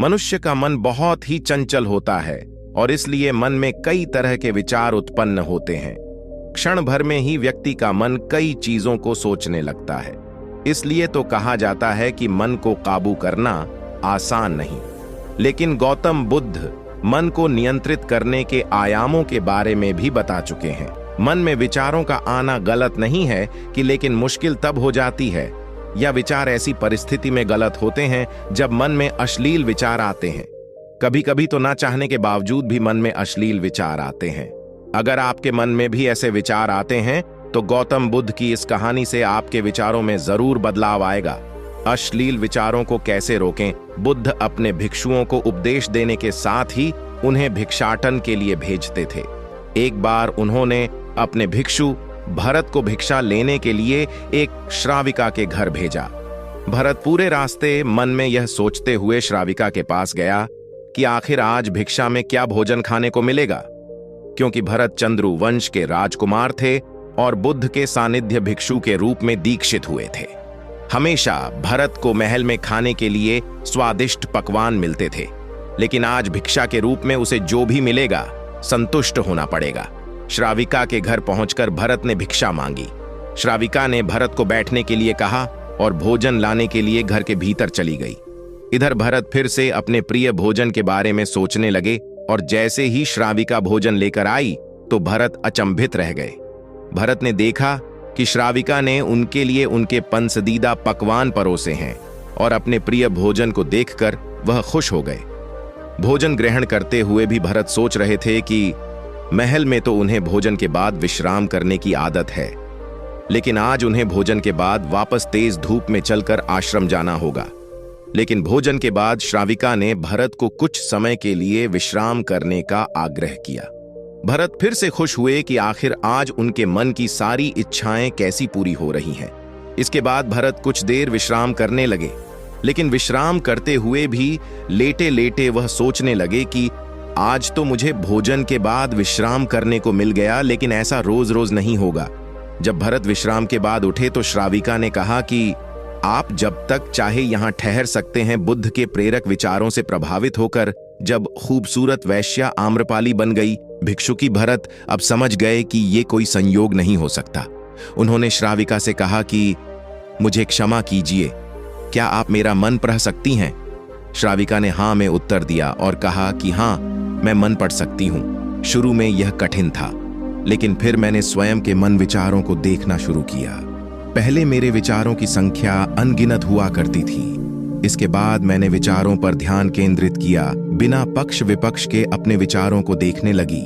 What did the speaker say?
मनुष्य का मन बहुत ही चंचल होता है और इसलिए मन में कई तरह के विचार उत्पन्न होते हैं। क्षण भर में ही व्यक्ति का मन कई चीजों को सोचने लगता है। इसलिए तो कहा जाता है कि मन को काबू करना आसान नहीं। लेकिन गौतम बुद्ध मन को नियंत्रित करने के आयामों के बारे में भी बता चुके हैं। मन में विचारों का आना गलत नहीं है कि लेकिन मुश्किल तब हो जाती है या विचार ऐसी परिस्थिति में गलत होते हैं जब मन में अश्लील विचार आते हैं। कभी कभी तो ना चाहने के बावजूद भी मन में अश्लील विचार आते हैं। अगर आपके मन में भी ऐसे विचार आते हैं तो गौतम बुद्ध की इस कहानी से आपके विचारों में जरूर बदलाव आएगा। अश्लील विचारों को कैसे रोकें? बुद्ध अपने भिक्षुओं को उपदेश देने के साथ ही उन्हें भिक्षाटन के लिए भेजते थे। एक बार उन्होंने अपने भिक्षु भरत को भिक्षा लेने के लिए एक श्राविका के घर भेजा। भरत पूरे रास्ते मन में यह सोचते हुए श्राविका के पास गया कि आखिर आज भिक्षा में क्या भोजन खाने को मिलेगा, क्योंकि भरत चंद्रू वंश के राजकुमार थे और बुद्ध के सानिध्य भिक्षु के रूप में दीक्षित हुए थे। हमेशा भरत को महल में खाने के लिए स्वादिष्ट पकवान मिलते थे, लेकिन आज भिक्षा के रूप में उसे जो भी मिलेगा संतुष्ट होना पड़ेगा। श्राविका के घर पहुंचकर भरत ने भिक्षा मांगी। श्राविका ने भरत को बैठने के लिए कहा और भोजन लाने के लिए घर के भीतर चली गई। इधर भरत फिर से अपने प्रिय भोजन के बारे में सोचने लगे और जैसे ही श्राविका भोजन लेकर आई तो भरत अचंभित रह गए। भरत ने देखा कि श्राविका ने उनके लिए उनके पसंदीदा पकवान परोसे हैं और अपने प्रिय भोजन को देखकर वह खुश हो गए। भोजन ग्रहण करते हुए भी भरत सोच रहे थे कि महल में तो उन्हें भोजन के बाद विश्राम करने की आदत है, लेकिन आज उन्हें भोजन के बाद वापस तेज धूप में चलकर आश्रम जाना होगा। लेकिन भोजन के बाद श्राविका ने भरत को कुछ समय के लिए विश्राम करने का आग्रह किया। भरत फिर से खुश हुए कि आखिर आज उनके मन की सारी इच्छाएं कैसी पूरी हो रही हैं। इसके बाद भरत कुछ देर विश्राम करने लगे, लेकिन विश्राम करते हुए भी लेटे लेटे वह सोचने लगे कि आज तो मुझे भोजन के बाद विश्राम करने को मिल गया, लेकिन ऐसा रोज रोज नहीं होगा। जब भरत विश्राम के बाद उठे तो श्राविका ने कहा कि आप जब तक चाहे यहाँ ठहर सकते हैं। बुद्ध के प्रेरक विचारों से प्रभावित होकर जब खूबसूरत वैश्या आम्रपाली बन गई, भिक्षुकी भरत अब समझ गए कि ये कोई संयोग नहीं हो सकता। उन्होंने श्राविका से कहा कि मुझे क्षमा कीजिए, क्या आप मेरा मन पढ़ सकती हैं? श्राविका ने हाँ में उत्तर दिया और कहा कि हाँ, मैं मन पढ़ सकती हूँ। शुरू में यह कठिन था, लेकिन फिर मैंने स्वयं के मन विचारों को देखना शुरू किया। पहले मेरे विचारों की संख्या अनगिनत हुआ करती थी। इसके बाद मैंने विचारों पर ध्यान केंद्रित किया, बिना पक्ष विपक्ष के अपने विचारों को देखने लगी।